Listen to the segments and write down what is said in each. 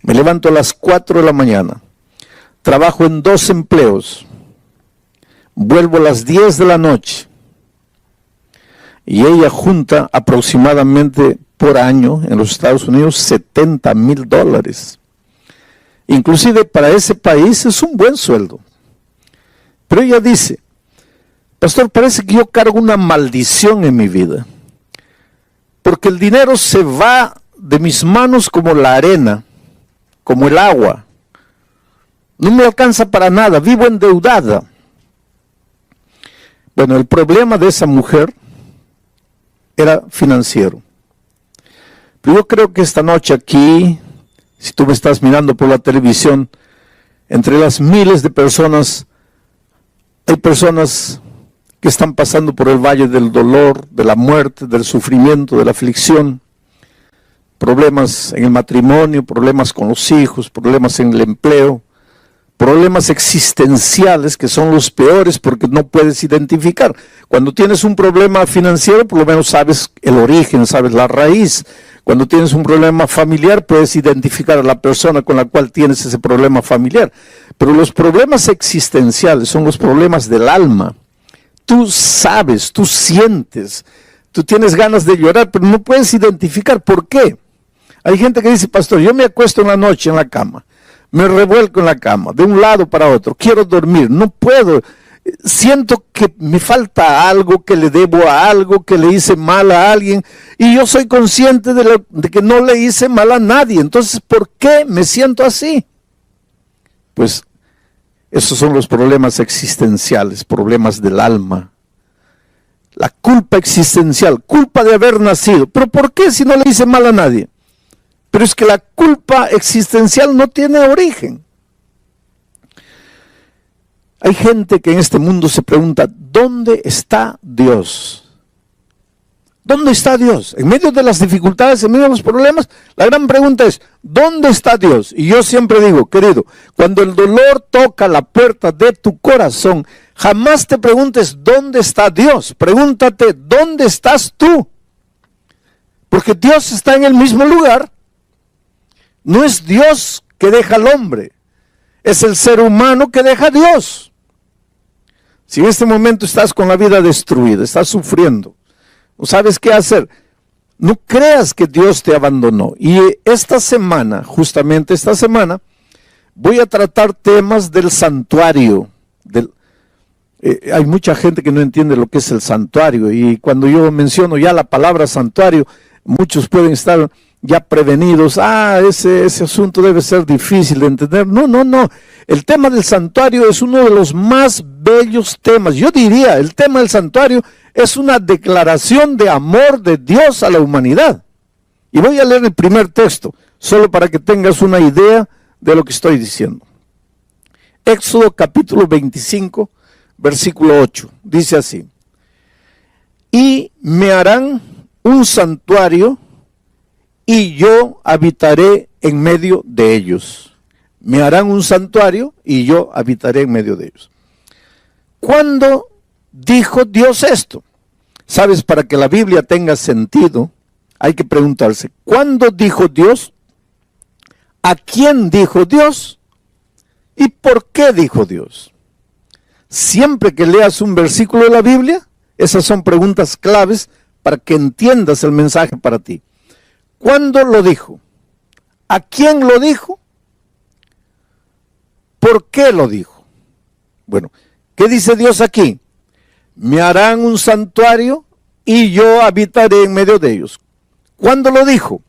Me levanto a las 4 de la mañana, trabajo en 2 empleos, vuelvo a las 10 de la noche y ella junta aproximadamente por año en los Estados Unidos $70,000. Inclusive para ese país es un buen sueldo. Pero ella dice, pastor, parece que yo cargo una maldición en mi vida, porque el dinero se va de mis manos como la arena, como el agua. No me alcanza para nada, vivo endeudada. Bueno, el problema de esa mujer era financiero. Pero yo creo que esta noche aquí, si tú me estás mirando por la televisión, entre las miles de personas, hay personas que están pasando por el valle del dolor, de la muerte, del sufrimiento, de la aflicción, problemas en el matrimonio, problemas con los hijos, problemas en el empleo, problemas existenciales que son los peores porque no puedes identificar. Cuando tienes un problema financiero, por lo menos sabes el origen, sabes la raíz. Cuando tienes un problema familiar, puedes identificar a la persona con la cual tienes ese problema familiar. Pero los problemas existenciales son los problemas del alma. Tú sabes, tú sientes, tú tienes ganas de llorar, pero no puedes identificar por qué. Hay gente que dice, pastor, yo me acuesto en la noche en la cama, me revuelco en la cama, de un lado para otro, quiero dormir, no puedo, siento que me falta algo, que le debo a algo, que le hice mal a alguien, y yo soy consciente de que no le hice mal a nadie. Entonces, ¿por qué me siento así? Pues esos son los problemas existenciales, problemas del alma. La culpa existencial, culpa de haber nacido. ¿Pero por qué si no le hice mal a nadie? Pero es que la culpa existencial no tiene origen. Hay gente que en este mundo se pregunta, ¿dónde está Dios? ¿Dónde está Dios? En medio de las dificultades, en medio de los problemas, la gran pregunta es, ¿dónde está Dios? Y yo siempre digo, querido, cuando el dolor toca la puerta de tu corazón, jamás te preguntes, ¿dónde está Dios? Pregúntate, ¿dónde estás tú? Porque Dios está en el mismo lugar. No es Dios que deja al hombre, es el ser humano que deja a Dios. Si en este momento estás con la vida destruida, estás sufriendo, no sabes qué hacer, no creas que Dios te abandonó. Y esta semana, justamente esta semana, voy a tratar temas del santuario. Hay mucha gente que no entiende lo que es el santuario, y cuando yo menciono ya la palabra santuario, muchos pueden estar ya prevenidos, ese asunto debe ser difícil de entender. No, el tema del santuario es uno de los más bellos temas. Yo diría, el tema del santuario es una declaración de amor de Dios a la humanidad. Y voy a leer el primer texto, solo para que tengas una idea de lo que estoy diciendo. Éxodo capítulo 25, versículo 8, dice así: y me harán un santuario y yo habitaré en medio de ellos. Me harán un santuario y yo habitaré en medio de ellos. ¿Cuándo dijo Dios esto? Sabes, para que la Biblia tenga sentido, hay que preguntarse, ¿cuándo dijo Dios? ¿A quién dijo Dios? ¿Y por qué dijo Dios? Siempre que leas un versículo de la Biblia, esas son preguntas claves para que entiendas el mensaje para ti. ¿Cuándo lo dijo? ¿A quién lo dijo? ¿Por qué lo dijo? Bueno, ¿qué dice Dios aquí? Me harán un santuario y yo habitaré en medio de ellos. ¿Cuándo lo dijo?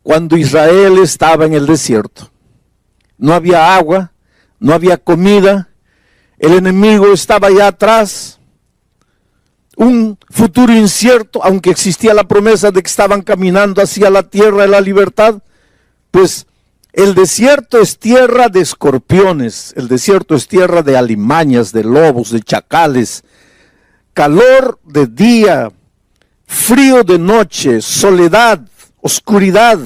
Cuando Israel estaba en el desierto. No había agua, no había comida, el enemigo estaba allá atrás. Un futuro incierto, aunque existía la promesa de que estaban caminando hacia la tierra de la libertad, pues el desierto es tierra de escorpiones, el desierto es tierra de alimañas, de lobos, de chacales, calor de día, frío de noche, soledad, oscuridad.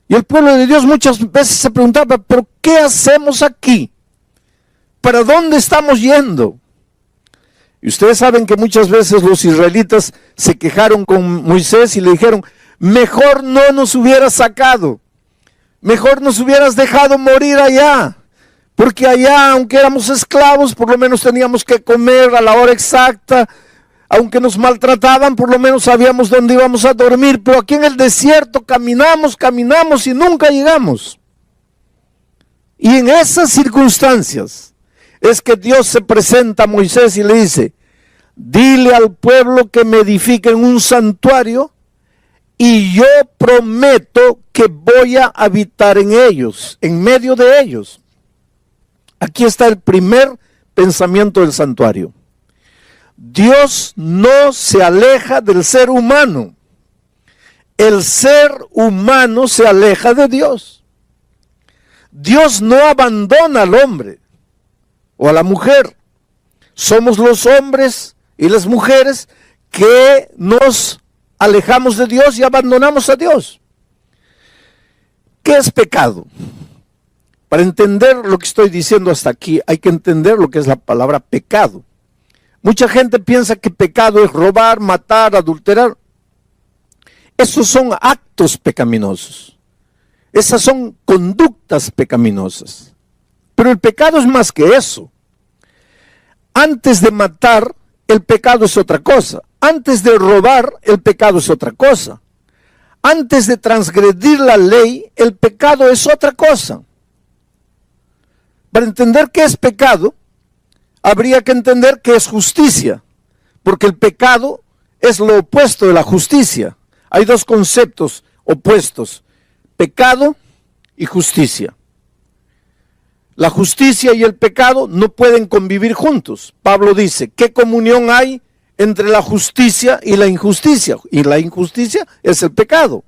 Y el pueblo de Dios muchas veces se preguntaba, ¿pero qué hacemos aquí? ¿Para dónde estamos yendo? Y ustedes saben que muchas veces los israelitas se quejaron con Moisés y le dijeron, mejor no nos hubiera sacado, Mejor nos hubieras dejado morir allá. Porque allá, aunque éramos esclavos, por lo menos teníamos que comer a la hora exacta. Aunque nos maltrataban, por lo menos sabíamos dónde íbamos a dormir. Pero aquí en el desierto caminamos y nunca llegamos. Y en esas circunstancias es que Dios se presenta a Moisés y le dice: dile al pueblo que me edifiquen un santuario y yo prometo que voy a habitar en ellos, en medio de ellos. Aquí está el primer pensamiento del santuario. Dios no se aleja del ser humano. El ser humano se aleja de Dios. Dios no abandona al hombre o a la mujer. Somos los hombres y las mujeres que nos alejamos de Dios y abandonamos a Dios. ¿Qué es pecado? Para entender lo que estoy diciendo hasta aquí, hay que entender lo que es la palabra pecado. Mucha gente piensa que pecado es robar, matar, adulterar. Esos son actos pecaminosos. Esas son conductas pecaminosas. Pero el pecado es más que eso. Antes de matar, el pecado es otra cosa. Antes de robar, el pecado es otra cosa. Antes de transgredir la ley, el pecado es otra cosa. Para entender qué es pecado, habría que entender qué es justicia, porque el pecado es lo opuesto de la justicia. Hay dos conceptos opuestos: pecado y justicia. La justicia y el pecado no pueden convivir juntos. Pablo dice: ¿qué comunión hay entre la justicia y la injusticia? Y la injusticia es el pecado.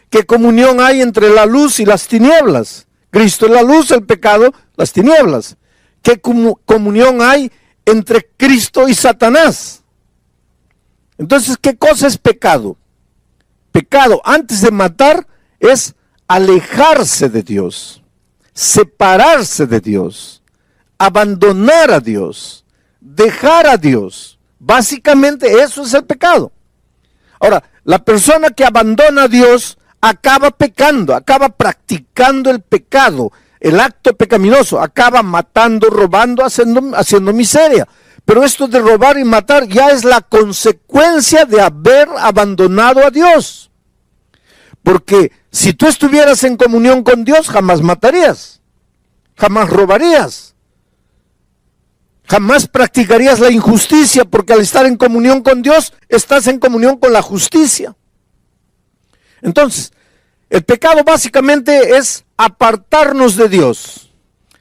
¿Qué comunión hay entre la luz y las tinieblas? Cristo es la luz, el pecado, las tinieblas. ¿Qué comunión hay entre Cristo y Satanás? Entonces, ¿qué cosa es pecado? Pecado, antes de matar, es alejarse de Dios, separarse de Dios, abandonar a Dios, dejar a Dios. Básicamente eso es el pecado. Ahora, la persona que abandona a Dios acaba pecando, acaba practicando el pecado, el acto pecaminoso, acaba matando, robando, haciendo miseria. Pero esto de robar y matar ya es la consecuencia de haber abandonado a Dios. Porque si tú estuvieras en comunión con Dios, jamás matarías, jamás robarías, jamás practicarías la injusticia, porque al estar en comunión con Dios, estás en comunión con la justicia. Entonces, el pecado básicamente es apartarnos de Dios.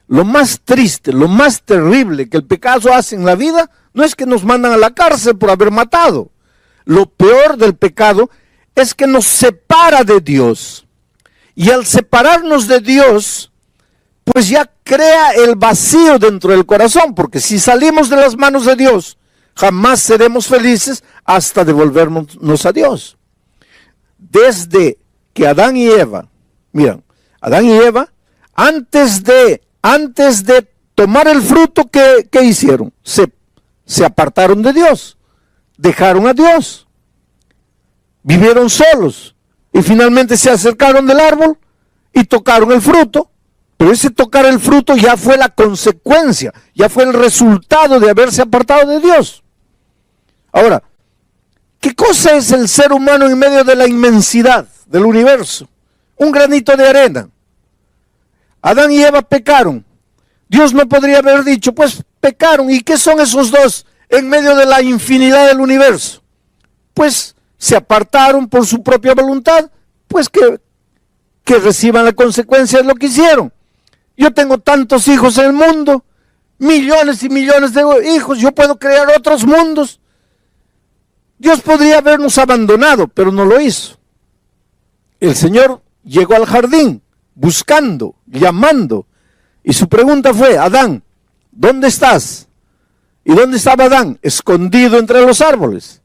Lo más triste, lo más terrible que el pecado hace en la vida, no es que nos mandan a la cárcel por haber matado. Lo peor del pecado es que nos separa de Dios. Y al separarnos de Dios, pues ya crea el vacío dentro del corazón, porque si salimos de las manos de Dios, jamás seremos felices hasta devolvernos a Dios. Desde que Adán y Eva, miren, Adán y Eva, antes de tomar el fruto, ¿qué hicieron? Se apartaron de Dios, dejaron a Dios, vivieron solos y finalmente se acercaron del árbol y tocaron el fruto. Pero ese tocar el fruto ya fue la consecuencia, ya fue el resultado de haberse apartado de Dios. Ahora, ¿qué cosa es el ser humano en medio de la inmensidad del universo? Un granito de arena. Adán y Eva pecaron. Dios no podría haber dicho, pues pecaron. ¿Y qué son esos dos en medio de la infinidad del universo? Pues se apartaron por su propia voluntad, pues que reciban la consecuencia de lo que hicieron. Yo tengo tantos hijos en el mundo, millones y millones de hijos, yo puedo crear otros mundos. Dios podría habernos abandonado, pero no lo hizo. El Señor llegó al jardín, buscando, llamando, y su pregunta fue: Adán, ¿dónde estás? ¿Y dónde estaba Adán? Escondido entre los árboles.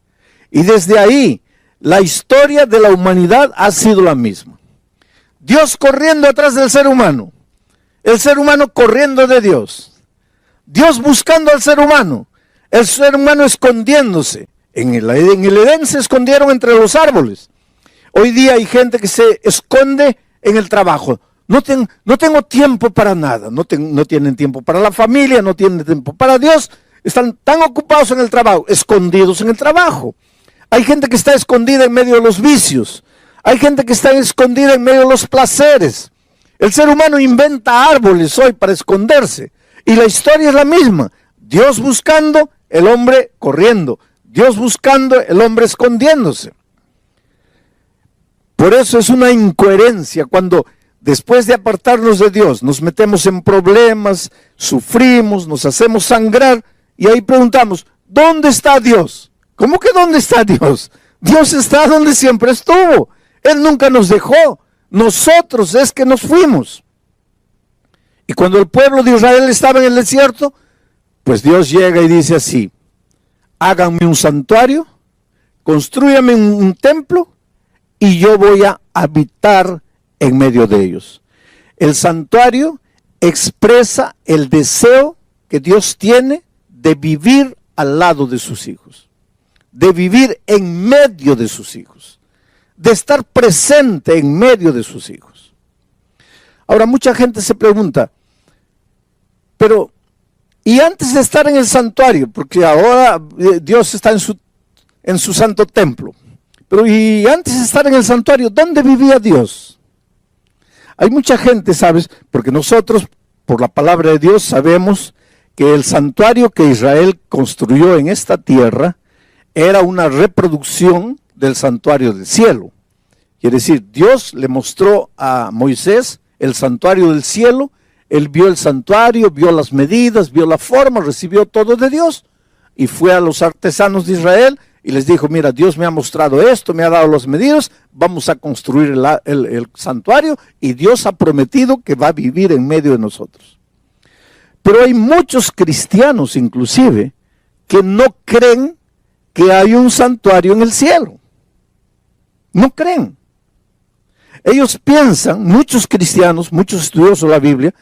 Y desde ahí, la historia de la humanidad ha sido la misma. Dios corriendo atrás del ser humano, el ser humano corriendo de Dios, Dios buscando al ser humano, el ser humano escondiéndose. En el Edén se escondieron entre los árboles. Hoy día hay gente que se esconde en el trabajo. no tengo tiempo para nada. No tienen tiempo para la familia, no tienen tiempo para Dios. Están tan ocupados en el trabajo, escondidos en el trabajo. Hay gente que está escondida en medio de los vicios. Hay gente que está escondida en medio de los placeres. El ser humano inventa árboles hoy para esconderse. Y la historia es la misma. Dios buscando, el hombre corriendo. Dios buscando, el hombre escondiéndose. Por eso es una incoherencia cuando después de apartarnos de Dios nos metemos en problemas, sufrimos, nos hacemos sangrar y ahí preguntamos, ¿dónde está Dios? ¿Cómo que dónde está Dios? Dios está donde siempre estuvo. Él nunca nos dejó. Nosotros es que nos fuimos. Y cuando el pueblo de Israel estaba en el desierto, pues Dios llega y dice así, háganme un santuario, constrúyame un templo y yo voy a habitar en medio de ellos. El santuario expresa el deseo que Dios tiene de vivir al lado de sus hijos, de vivir en medio de sus hijos, de estar presente en medio de sus hijos. Ahora mucha gente se pregunta, pero y antes de estar en el santuario, porque ahora Dios está en su santo templo, pero y antes de estar en el santuario, ¿dónde vivía Dios? Hay mucha gente, ¿sabes? Porque nosotros, por la palabra de Dios, sabemos que el santuario que Israel construyó en esta tierra era una reproducción del santuario del cielo. Quiere decir, Dios le mostró a Moisés el santuario del cielo, él vio el santuario, vio las medidas, vio la forma, recibió todo de Dios y fue a los artesanos de Israel y les dijo, mira, Dios me ha mostrado esto, me ha dado las medidas, vamos a construir el santuario y Dios ha prometido que va a vivir en medio de nosotros. Pero hay muchos cristianos inclusive que no creen que hay un santuario en el cielo. No creen. Ellos piensan, muchos cristianos, muchos estudiosos de la Biblia,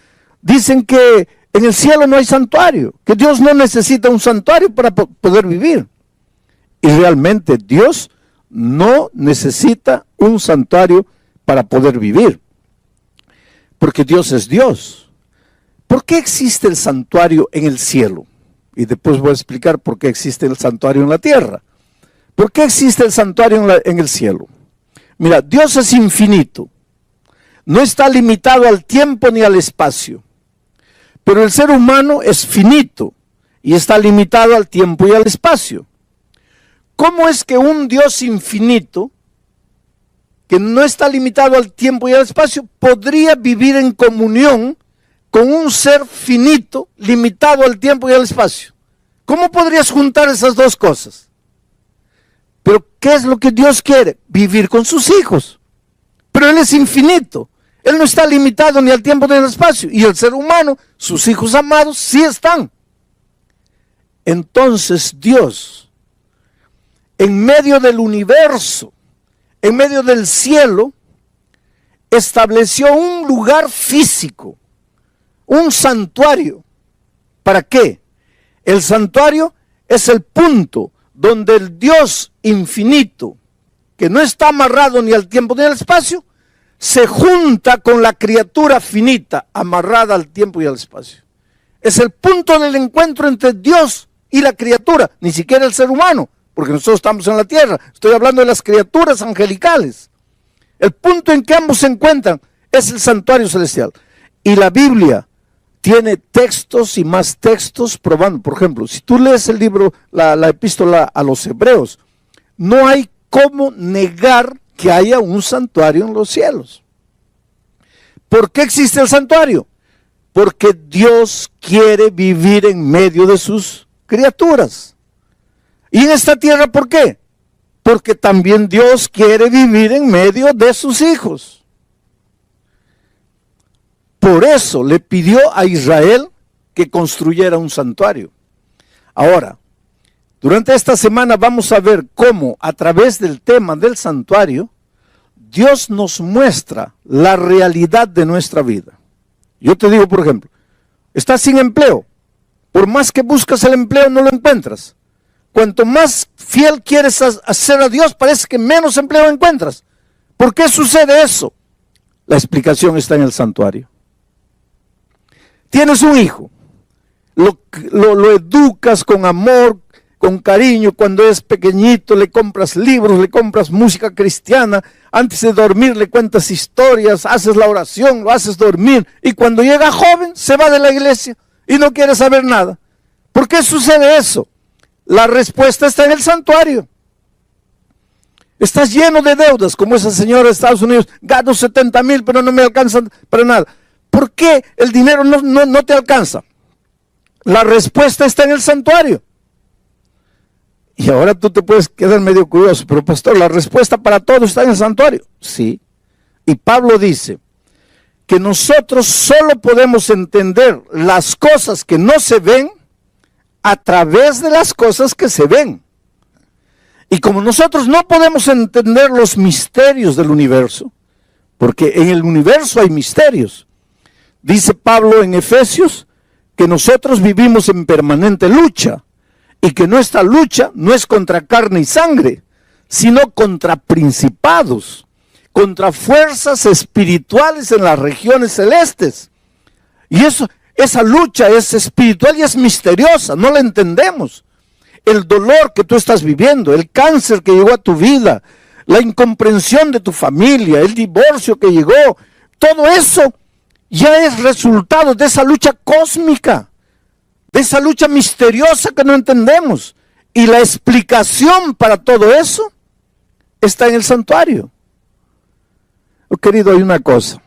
dicen que en el cielo no hay santuario, que Dios no necesita un santuario para poder vivir. Y realmente Dios no necesita un santuario para poder vivir, porque Dios es Dios. ¿Por qué existe el santuario en el cielo? Y después voy a explicar por qué existe el santuario en la tierra. ¿Por qué existe el santuario en el cielo? Mira, Dios es infinito. No está limitado al tiempo ni al espacio. Pero el ser humano es finito y está limitado al tiempo y al espacio. ¿Cómo es que un Dios infinito, que no está limitado al tiempo y al espacio, podría vivir en comunión con un ser finito, limitado al tiempo y al espacio? ¿Cómo podrías juntar esas dos cosas? Pero ¿qué es lo que Dios quiere? Vivir con sus hijos. Pero Él es infinito. Él no está limitado ni al tiempo ni al espacio. Y el ser humano, sus hijos amados, sí están. Entonces Dios, en medio del universo, en medio del cielo, estableció un lugar físico, un santuario. ¿Para qué? El santuario es el punto donde el Dios infinito, que no está amarrado ni al tiempo ni al espacio, se junta con la criatura finita, amarrada al tiempo y al espacio. Es el punto del encuentro entre Dios y la criatura, ni siquiera el ser humano, porque nosotros estamos en la tierra. Estoy hablando de las criaturas angelicales. El punto en que ambos se encuentran es el santuario celestial. Y la Biblia tiene textos y más textos probando. Por ejemplo, si tú lees el libro, la epístola a los Hebreos, no hay cómo negar que haya un santuario en los cielos. ¿Por qué existe el santuario? Porque Dios quiere vivir en medio de sus criaturas. ¿Y en esta tierra por qué? Porque también Dios quiere vivir en medio de sus hijos. Por eso le pidió a Israel que construyera un santuario. Ahora, durante esta semana vamos a ver cómo a través del tema del santuario, Dios nos muestra la realidad de nuestra vida. Yo te digo, por ejemplo, estás sin empleo. Por más que buscas el empleo, no lo encuentras. Cuanto más fiel quieres hacer a Dios, parece que menos empleo encuentras. ¿Por qué sucede eso? La explicación está en el santuario. Tienes un hijo, lo educas con amor, con cariño. Cuando es pequeñito le compras libros, le compras música cristiana. Antes de dormir le cuentas historias, haces la oración, lo haces dormir. Y cuando llega joven se va de la iglesia y no quiere saber nada. ¿Por qué sucede eso? La respuesta está en el santuario. Estás lleno de deudas, como esa señora de Estados Unidos. Gano 70,000, pero no me alcanzan para nada. ¿Por qué el dinero no te alcanza? La respuesta está en el santuario. Y ahora tú te puedes quedar medio curioso, pero pastor, la respuesta para todo está en el santuario. Sí. Y Pablo dice que nosotros solo podemos entender las cosas que no se ven a través de las cosas que se ven. Y como nosotros no podemos entender los misterios del universo, porque en el universo hay misterios, dice Pablo en Efesios que nosotros vivimos en permanente lucha y que nuestra lucha no es contra carne y sangre, sino contra principados, contra fuerzas espirituales en las regiones celestes. Y esa lucha es espiritual y es misteriosa, no la entendemos. El dolor que tú estás viviendo, el cáncer que llegó a tu vida, la incomprensión de tu familia, el divorcio que llegó, todo eso ya es resultado de esa lucha cósmica, de esa lucha misteriosa que no entendemos. Y la explicación para todo eso está en el santuario. Oh, querido, hay una cosa.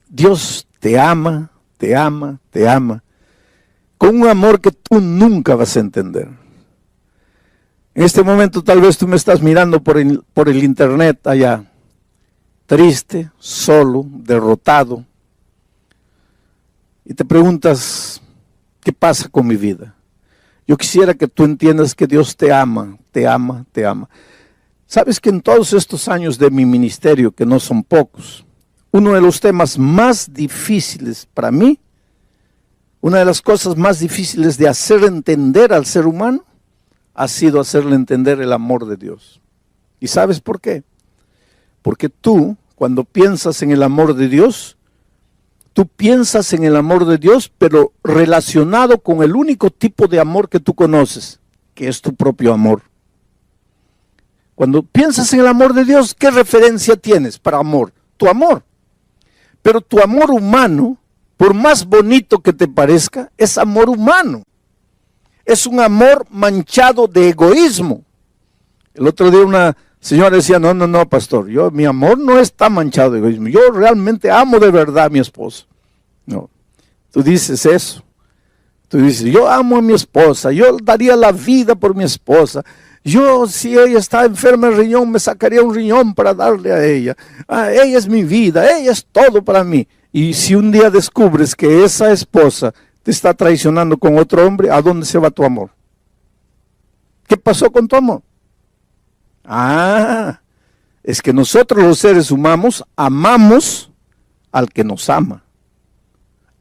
Dios te ama, te ama, te ama, con un amor que tú nunca vas a entender. En este momento tal vez tú me estás mirando por el internet allá, triste, solo, derrotado, y te preguntas, ¿qué pasa con mi vida? Yo quisiera que tú entiendas que Dios te ama, te ama, te ama. Sabes que en todos estos años de mi ministerio, que no son pocos, uno de los temas más difíciles para mí, una de las cosas más difíciles de hacer entender al ser humano, ha sido hacerle entender el amor de Dios. ¿Y sabes por qué? Porque tú, cuando piensas en el amor de Dios, tú piensas en el amor de Dios, pero relacionado con el único tipo de amor que tú conoces, que es tu propio amor. Cuando piensas en el amor de Dios, ¿qué referencia tienes para amor? Tu amor. Pero tu amor humano, por más bonito que te parezca, es amor humano. Es un amor manchado de egoísmo. El otro día una señora decía, no, pastor, mi amor no está manchado de egoísmo. Yo realmente amo de verdad a mi esposo. No, tú dices eso. Tú dices, yo amo a mi esposa, yo daría la vida por mi esposa. Yo, si ella está enferma de riñón, me sacaría un riñón para darle a ella. Ella es mi vida, ella es todo para mí. Y si un día descubres que esa esposa te está traicionando con otro hombre, ¿a dónde se va tu amor? ¿Qué pasó con tu amor? Es que nosotros los seres humanos amamos al que nos ama.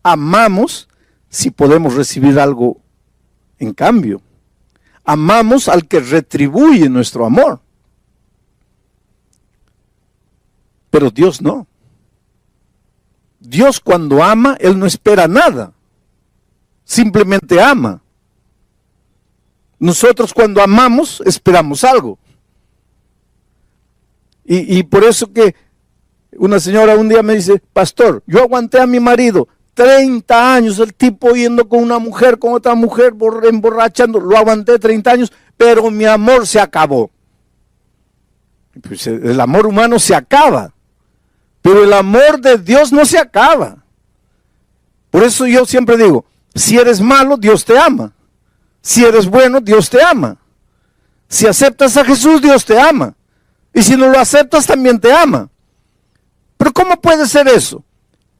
Amamos si podemos recibir algo en cambio. Amamos al que retribuye nuestro amor. Pero Dios no. Dios cuando ama, Él no espera nada. Simplemente ama. Nosotros cuando amamos, esperamos algo. Y por eso que una señora un día me dice, pastor, yo aguanté a mi marido 30 años, el tipo yendo con una mujer, con otra mujer, emborrachando, lo aguanté 30 años, pero mi amor se acabó. Pues el amor humano se acaba, pero el amor de Dios no se acaba. Por eso yo siempre digo, si eres malo, Dios te ama. Si eres bueno, Dios te ama. Si aceptas a Jesús, Dios te ama. Y si no lo aceptas, también te ama. Pero ¿cómo puede ser eso?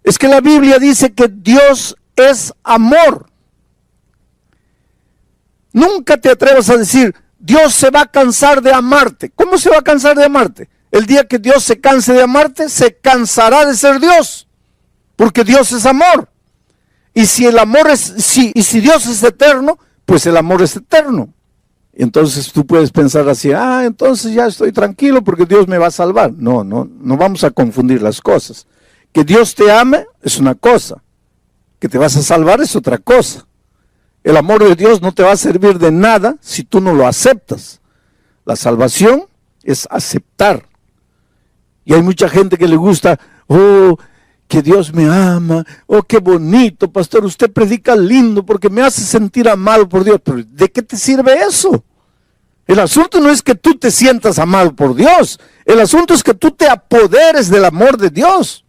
Es que la Biblia dice que Dios es amor. Nunca te atrevas a decir, Dios se va a cansar de amarte. ¿Cómo se va a cansar de amarte? El día que Dios se canse de amarte, se cansará de ser Dios. Porque Dios es amor. Y si el amor es, si Dios es eterno, pues el amor es eterno. Entonces tú puedes pensar así, entonces ya estoy tranquilo porque Dios me va a salvar. No vamos a confundir las cosas. Que Dios te ame es una cosa, que te vas a salvar es otra cosa. El amor de Dios no te va a servir de nada si tú no lo aceptas. La salvación es aceptar. Y hay mucha gente que le gusta, que Dios me ama, qué bonito, pastor, usted predica lindo porque me hace sentir amado por Dios. Pero ¿de qué te sirve eso? El asunto no es que tú te sientas amado por Dios, el asunto es que tú te apoderes del amor de Dios.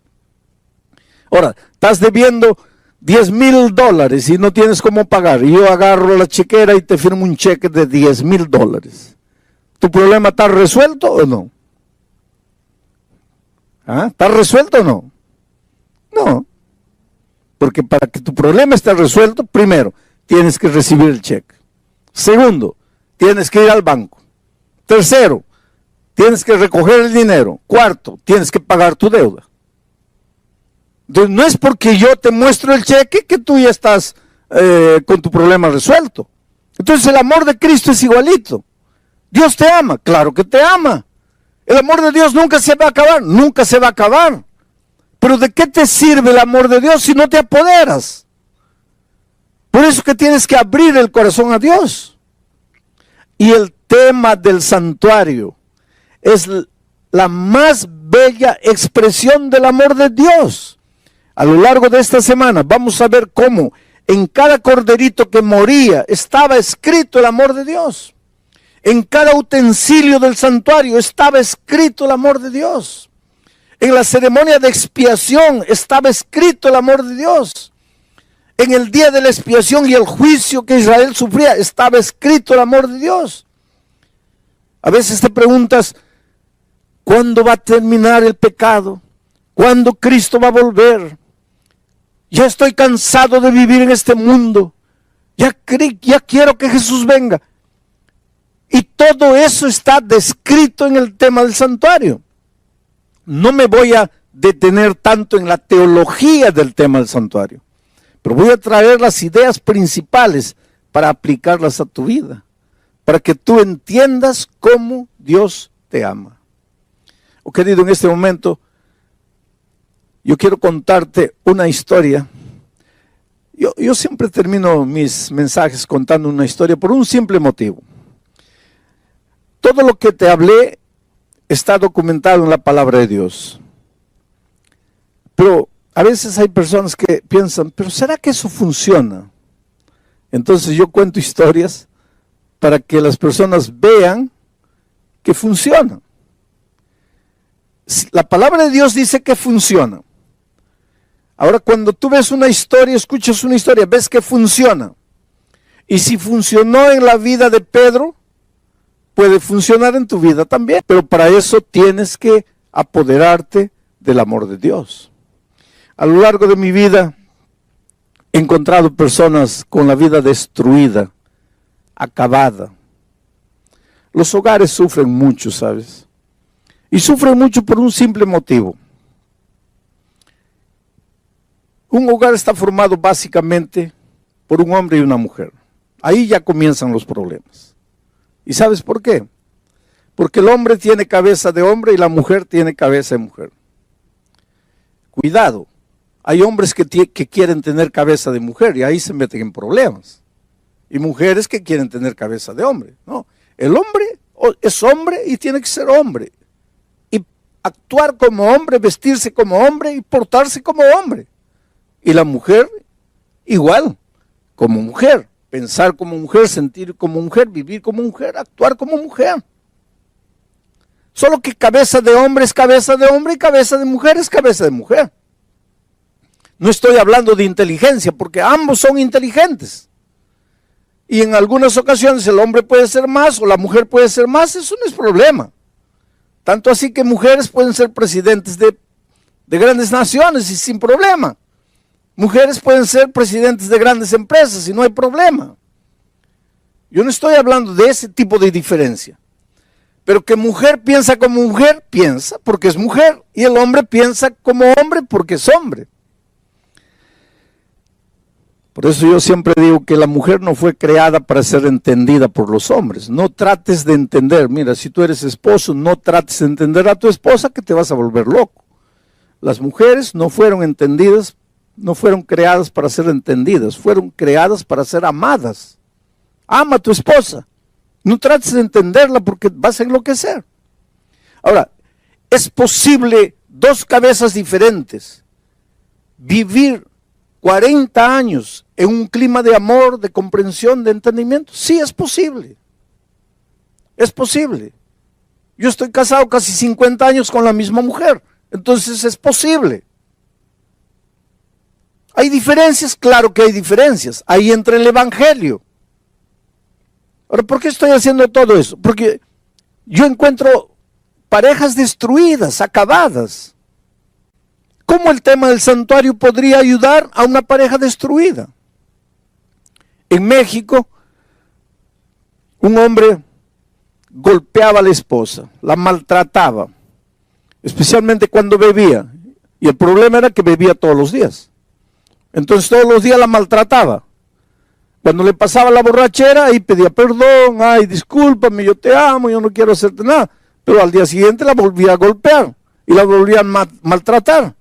Ahora, estás debiendo $10,000 y no tienes cómo pagar, y yo agarro la chequera y te firmo un cheque de $10,000. ¿Tu problema está resuelto o no? ¿Está resuelto o no? No, porque para que tu problema esté resuelto, primero, tienes que recibir el cheque. Segundo, tienes que ir al banco. Tercero, tienes que recoger el dinero. Cuarto, tienes que pagar tu deuda. Entonces, no es porque yo te muestro el cheque que tú ya estás con tu problema resuelto. Entonces, el amor de Cristo es igualito. Dios te ama, claro que te ama. El amor de Dios nunca se va a acabar, nunca se va a acabar. Pero ¿de qué te sirve el amor de Dios si no te apoderas? Por eso que tienes que abrir el corazón a Dios. Y el tema del santuario es la más bella expresión del amor de Dios. A lo largo de esta semana vamos a ver cómo en cada corderito que moría estaba escrito el amor de Dios. En cada utensilio del santuario estaba escrito el amor de Dios. En la ceremonia de expiación estaba escrito el amor de Dios. En el día de la expiación y el juicio que Israel sufría estaba escrito el amor de Dios. A veces te preguntas, ¿cuándo va a terminar el pecado? ¿Cuándo Cristo va a volver? Ya estoy cansado de vivir en este mundo. Ya quiero que Jesús venga. Y todo eso está descrito en el tema del santuario. No me voy a detener tanto en la teología del tema del santuario, pero voy a traer las ideas principales para aplicarlas a tu vida, para que tú entiendas cómo Dios te ama. Querido, en este momento yo quiero contarte una historia. Yo siempre termino mis mensajes contando una historia por un simple motivo. Todo lo que te hablé está documentado en la palabra de Dios. Pero a veces hay personas que piensan, ¿pero será que eso funciona? Entonces yo cuento historias para que las personas vean que funciona. La palabra de Dios dice que funciona. Ahora, cuando tú ves una historia, escuchas una historia, ves que funciona. Y si funcionó en la vida de Pedro, puede funcionar en tu vida también. Pero para eso tienes que apoderarte del amor de Dios. A lo largo de mi vida he encontrado personas con la vida destruida, acabada. Los hogares sufren mucho, ¿sabes? Y sufren mucho por un simple motivo. Un hogar está formado básicamente por un hombre y una mujer. Ahí ya comienzan los problemas. ¿Y sabes por qué? Porque el hombre tiene cabeza de hombre y la mujer tiene cabeza de mujer. Cuidado, hay hombres que quieren tener cabeza de mujer y ahí se meten en problemas. Y mujeres que quieren tener cabeza de hombre. No, el hombre es hombre y tiene que ser hombre. Y actuar como hombre, vestirse como hombre y portarse como hombre. Y la mujer igual, como mujer. Pensar como mujer, sentir como mujer, vivir como mujer, actuar como mujer. Solo que cabeza de hombre es cabeza de hombre y cabeza de mujer es cabeza de mujer. No estoy hablando de inteligencia, porque ambos son inteligentes. Y en algunas ocasiones el hombre puede ser más o la mujer puede ser más, eso no es problema. Tanto así que mujeres pueden ser presidentes de grandes naciones y sin problema. Mujeres pueden ser presidentes de grandes empresas y no hay problema. Yo no estoy hablando de ese tipo de diferencia. Pero que mujer piensa como mujer, piensa porque es mujer. Y el hombre piensa como hombre porque es hombre. Por eso yo siempre digo que la mujer no fue creada para ser entendida por los hombres. No trates de entender. Mira, si tú eres esposo, no trates de entender a tu esposa, que te vas a volver loco. Las mujeres no fueron entendidas, no fueron creadas para ser entendidas, fueron creadas para ser amadas. Ama a tu esposa. No trates de entenderla porque vas a enloquecer. Ahora, es posible dos cabezas diferentes vivir 40 años en un clima de amor, de comprensión, de entendimiento. Sí, es posible. Es posible. Yo estoy casado casi 50 años con la misma mujer. Entonces es posible. ¿Hay diferencias? Claro que hay diferencias. Ahí entra el Evangelio. Ahora, ¿por qué estoy haciendo todo eso? Porque yo encuentro parejas destruidas, acabadas. ¿Cómo el tema del santuario podría ayudar a una pareja destruida? En México, un hombre golpeaba a la esposa, la maltrataba, especialmente cuando bebía. Y el problema era que bebía todos los días. Entonces todos los días la maltrataba. Cuando le pasaba la borrachera, ahí pedía perdón, ay, discúlpame, yo te amo, yo no quiero hacerte nada. Pero al día siguiente la volvía a golpear y la volvía a maltratar.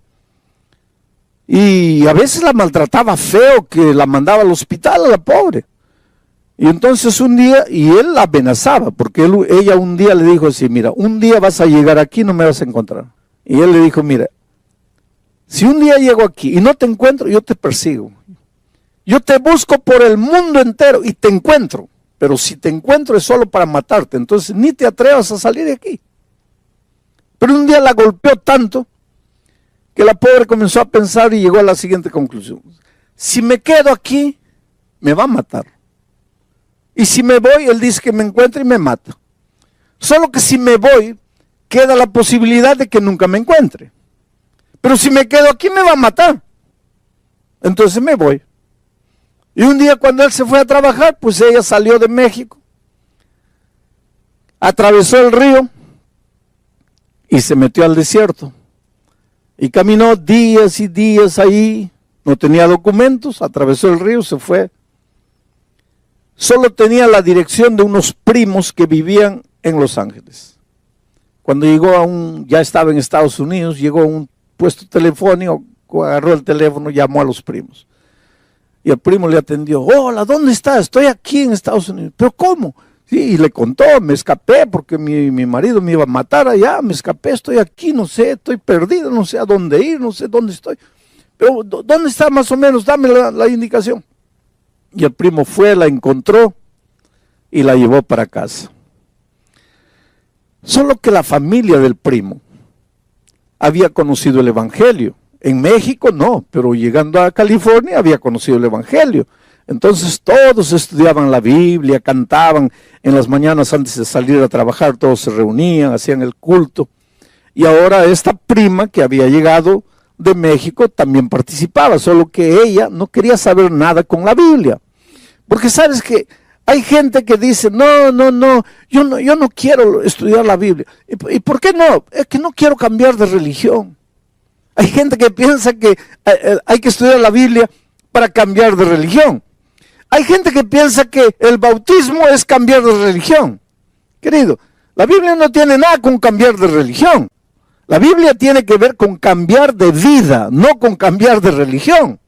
Y a veces la maltrataba feo, que la mandaba al hospital a la pobre. Y entonces un día, y él la amenazaba, porque ella un día le dijo así, mira, un día vas a llegar aquí y no me vas a encontrar. Y él le dijo, mira, si un día llego aquí y no te encuentro, yo te persigo. Yo te busco por el mundo entero y te encuentro. Pero si te encuentro es solo para matarte, entonces ni te atrevas a salir de aquí. Pero un día la golpeó tanto que la pobre comenzó a pensar y llegó a la siguiente conclusión. Si me quedo aquí, me va a matar. Y si me voy, él dice que me encuentra y me mata. Solo que si me voy, queda la posibilidad de que nunca me encuentre. Pero si me quedo aquí, me va a matar. Entonces me voy. Y un día cuando él se fue a trabajar, pues ella salió de México, atravesó el río y se metió al desierto. Y caminó días y días ahí, no tenía documentos, atravesó el río, se fue. Solo tenía la dirección de unos primos que vivían en Los Ángeles. Cuando llegó ya estaba en Estados Unidos, llegó a un puesto telefónico, agarró el teléfono, llamó a los primos. Y el primo le atendió, hola, ¿dónde estás? Estoy aquí en Estados Unidos. ¿Pero cómo? Sí, y le contó, me escapé porque mi marido me iba a matar allá, me escapé, estoy aquí, no sé, estoy perdido, no sé a dónde ir, no sé dónde estoy. Pero, ¿dónde está más o menos? Dame la indicación. Y el primo fue, la encontró y la llevó para casa. Solo que la familia del primo había conocido el Evangelio. En México no, pero llegando a California había conocido el Evangelio. Entonces todos estudiaban la Biblia, cantaban en las mañanas antes de salir a trabajar, todos se reunían, hacían el culto. Y ahora esta prima que había llegado de México también participaba, solo que ella no quería saber nada con la Biblia. Porque sabes que hay gente que dice, no, yo no quiero estudiar la Biblia. ¿Y por qué no? Es que no quiero cambiar de religión. Hay gente que piensa que hay que estudiar la Biblia para cambiar de religión. Hay gente que piensa que el bautismo es cambiar de religión. Querido, la Biblia no tiene nada con cambiar de religión. La Biblia tiene que ver con cambiar de vida, no con cambiar de religión.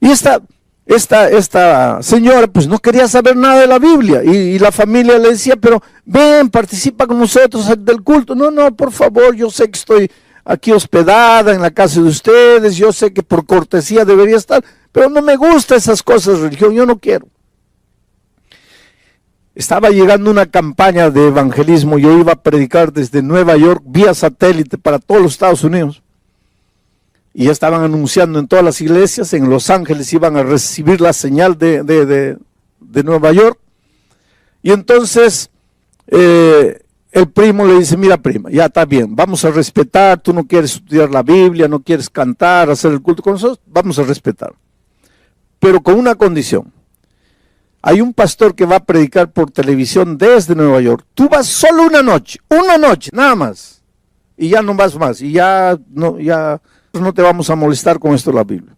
Y esta señora pues no quería saber nada de la Biblia. Y la familia le decía, pero ven, participa con nosotros del culto. No, por favor, yo sé que estoy aquí hospedada en la casa de ustedes, yo sé que por cortesía debería estar, pero no me gustan esas cosas de religión, yo no quiero. Estaba llegando una campaña de evangelismo, yo iba a predicar desde Nueva York vía satélite para todos los Estados Unidos. Y ya estaban anunciando en todas las iglesias, en Los Ángeles iban a recibir la señal de Nueva York. Y entonces el primo le dice, mira prima, ya está bien, vamos a respetar, tú no quieres estudiar la Biblia, no quieres cantar, hacer el culto con nosotros, vamos a respetar. Pero con una condición. Hay un pastor que va a predicar por televisión desde Nueva York. Tú vas solo una noche, nada más. Y ya no vas más. Y ya no te vamos a molestar con esto de la Biblia.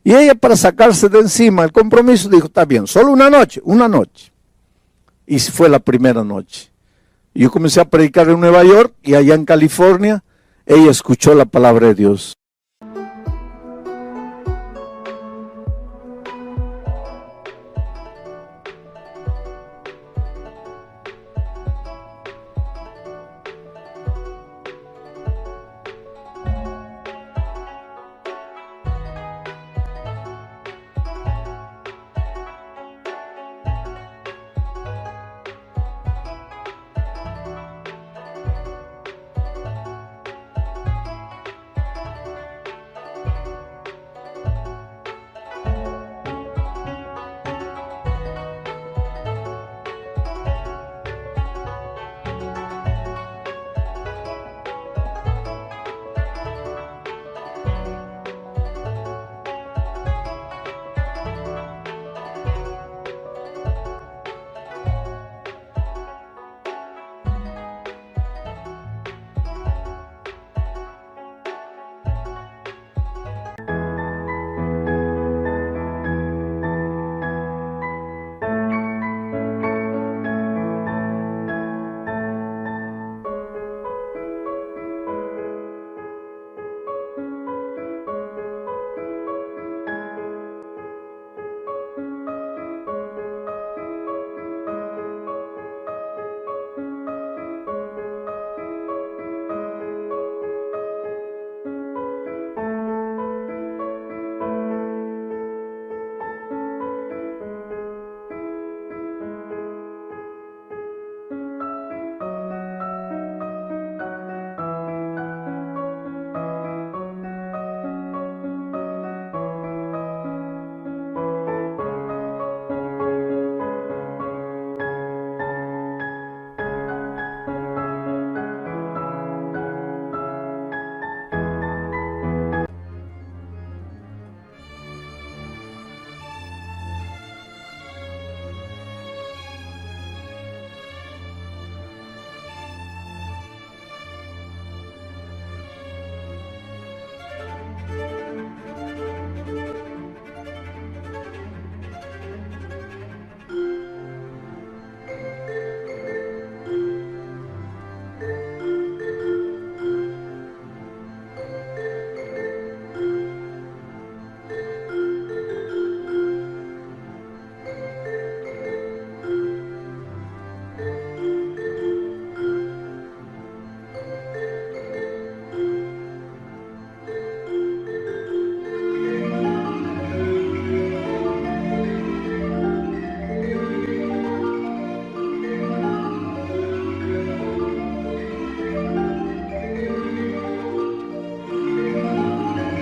Y ella, para sacarse de encima el compromiso, dijo, está bien, solo una noche. Y fue la primera noche. Yo comencé a predicar en Nueva York y allá en California, ella escuchó la palabra de Dios.